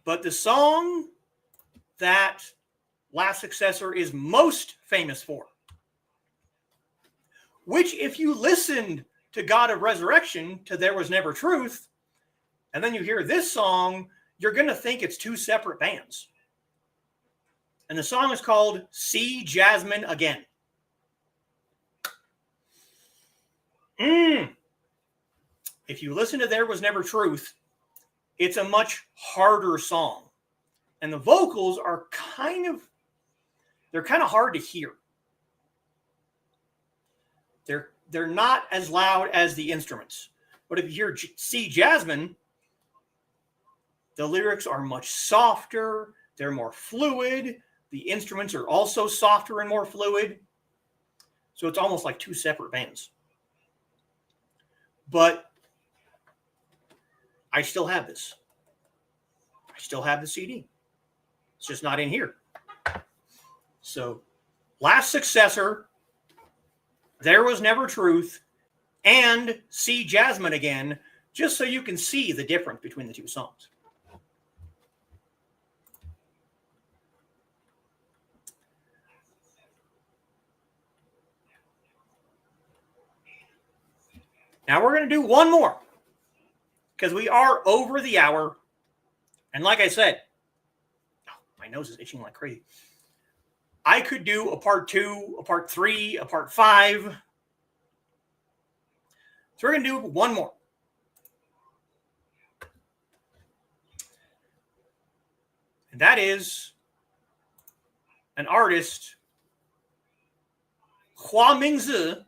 But the song that Last Successor is most famous for, which if you listened to God of Resurrection, to There Was Never Truth, and then you hear this song, you're going to think it's two separate bands. And the song is called See Jasmine Again. If you listen to There Was Never Truth, it's a much harder song. And the vocals are they're kind of hard to hear. They're not as loud as the instruments. But if you hear See Jasmine, the lyrics are much softer. They're more fluid. The instruments are also softer and more fluid. So it's almost like two separate bands. But I still have this. I still have the CD. It's just not in here. So, Last Successor, There Was Never Truth, and See Jasmine Again, just so you can see the difference between the two songs. Now we're going to do one more because we are over the hour. And like I said, my nose is itching like crazy. I could do a part 2, a part 3, a part 5. So we're going to do one more. And that is an artist, Hua Mingzi,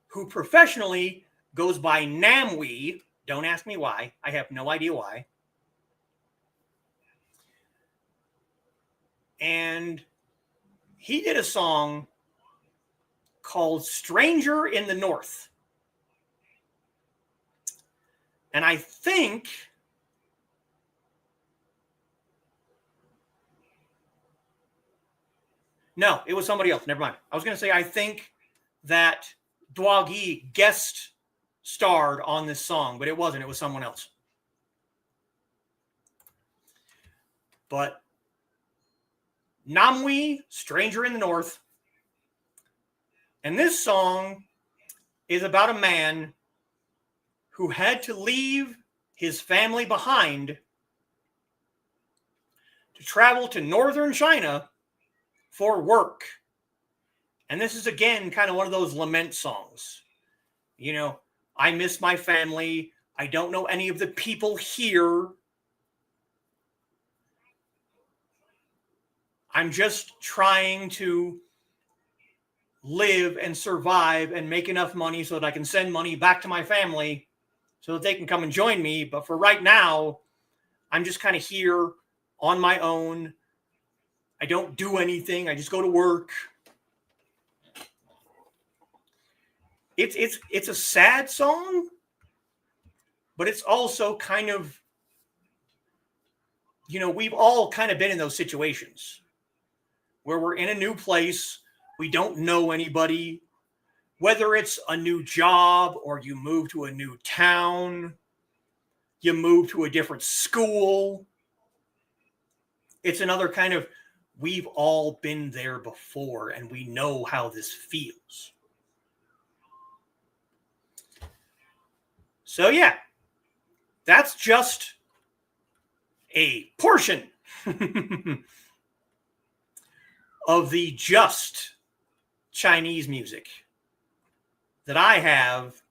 who professionally goes by Namwi. Don't ask me why. I have no idea why. And he did a song called Stranger in the North. And I think no, it was somebody else. Never mind. I was going to say I think that Dwagi guest starred on this song, but it wasn't. It was someone else. But Namwi, Stranger in the North. And this song is about a man who had to leave his family behind to travel to northern China for work. And this is, again, kind of one of those lament songs. You know, I miss my family. I don't know any of the people here. I'm just trying to live and survive and make enough money so that I can send money back to my family so that they can come and join me. But for right now, I'm just kind of here on my own. I don't do anything. I just go to work. It's a sad song, but it's also kind of, you know, we've all kind of been in those situations where we're in a new place. We don't know anybody, whether it's a new job or you move to a new town, you move to a different school. It's another kind of, we've all been there before and we know how this feels. So yeah, that's just a portion of the just Chinese music that I have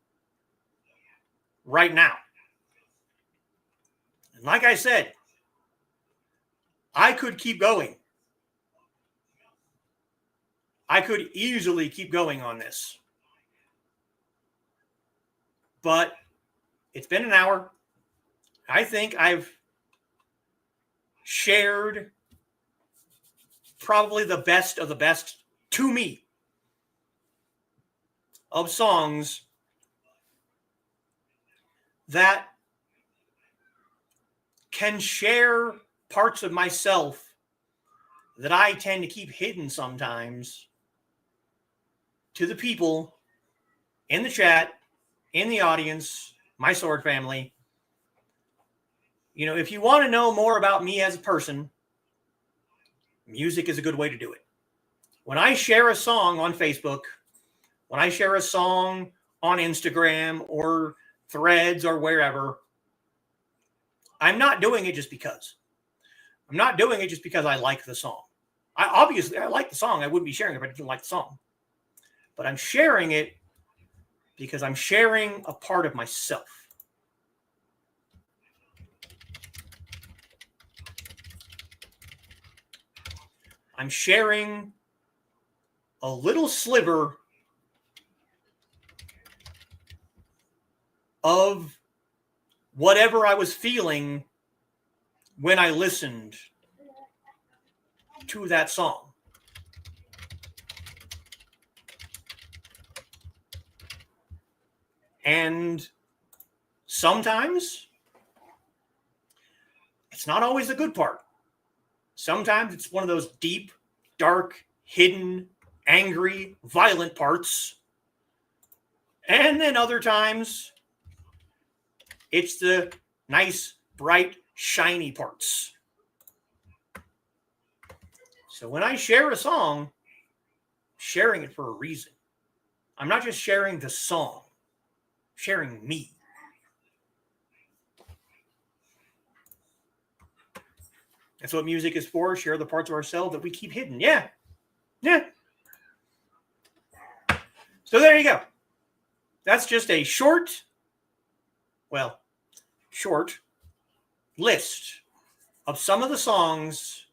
right now. And like I said, I could keep going. I could easily keep going on this. But it's been an hour. I think I've shared probably the best of the best to me of songs that can share parts of myself that I tend to keep hidden sometimes to the people in the chat, in the audience, my sword family. You know, if you want to know more about me as a person, music is a good way to do it. When I share a song on Facebook, when I share a song on Instagram or Threads or wherever, I'm not doing it just because. I'm not doing it just because I like the song. Obviously, I like the song. I wouldn't be sharing it if I didn't like the song. But I'm sharing it because I'm sharing a part of myself. I'm sharing a little sliver of whatever I was feeling when I listened to that song. And sometimes it's not always the good part. Sometimes it's one of those deep, dark, hidden, angry, violent parts. And then other times it's the nice, bright, shiny parts. So when I share a song, I'm sharing it for a reason. I'm not just sharing the song, I'm sharing me. That's what music is for. Share the parts of ourselves that we keep hidden. Yeah. So there you go. That's just a short list of some of the songs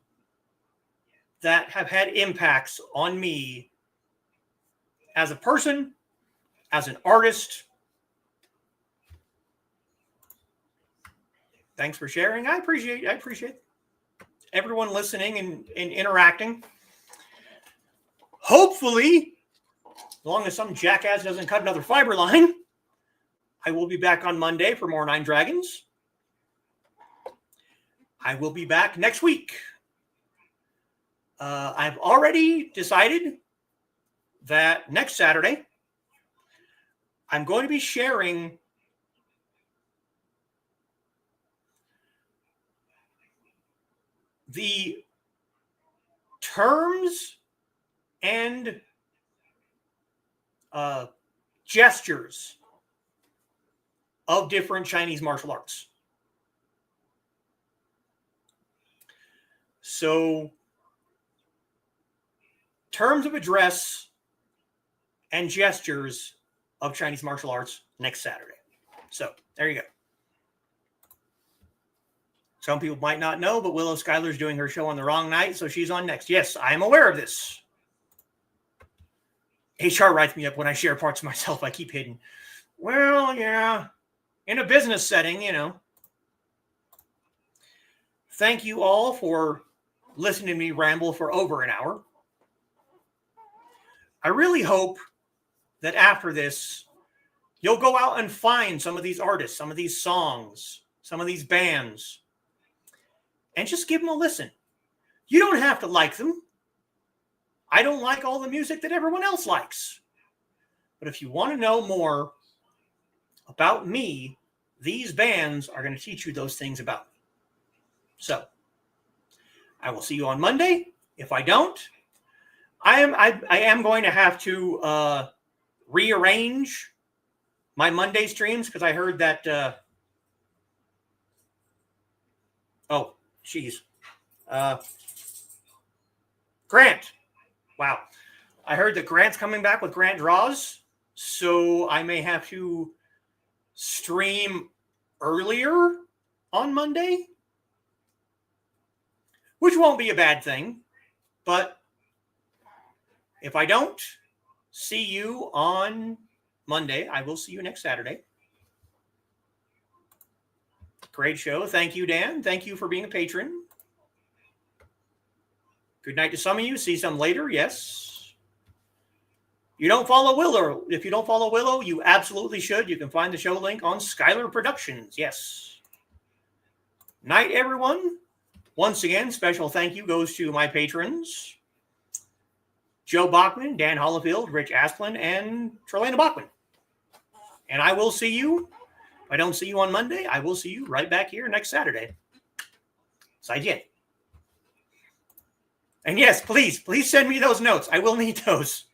that have had impacts on me as a person, as an artist. Thanks for sharing. I appreciate everyone listening and interacting. Hopefully, as long as some jackass doesn't cut another fiber line, I will be back on Monday for more Nine Dragons. I will be back next week. I've already decided that next Saturday, I'm going to be sharing the terms and gestures of different Chinese martial arts. So, terms of address and gestures of Chinese martial arts next Saturday. So, there you go. Some people might not know, but Willow Schuyler's doing her show on the wrong night, so she's on next. Yes, I am aware of this. HR writes me up when I share parts of myself I keep hidden. Well, yeah. In a business setting, you know. Thank you all for listening to me ramble for over an hour. I really hope that after this, you'll go out and find some of these artists, some of these songs, some of these bands, and just give them a listen. You don't have to like them. I don't like all the music that everyone else likes. But if you want to know more about me, these bands are going to teach you those things about me. So, I will see you on Monday. If I don't, I am going to have to rearrange my Monday streams because I heard that. Jeez. Grant. Wow. I heard that Grant's coming back with Grant Draws, so I may have to stream earlier on Monday, which won't be a bad thing. But if I don't see you on Monday, I will see you next Saturday. Great show. Thank you, Dan. Thank you for being a patron. Good night to some of you. See some later. Yes. You don't follow Willow. If you don't follow Willow, you absolutely should. You can find the show link on Skylar Productions. Yes. Night, everyone. Once again, special thank you goes to my patrons, Joe Bachman, Dan Hollifield, Rich Asplin, and Trelena Bachman. And I will see you. If I don't see you on Monday, I will see you right back here next Saturday. Zaijian. And yes, please send me those notes. I will need those.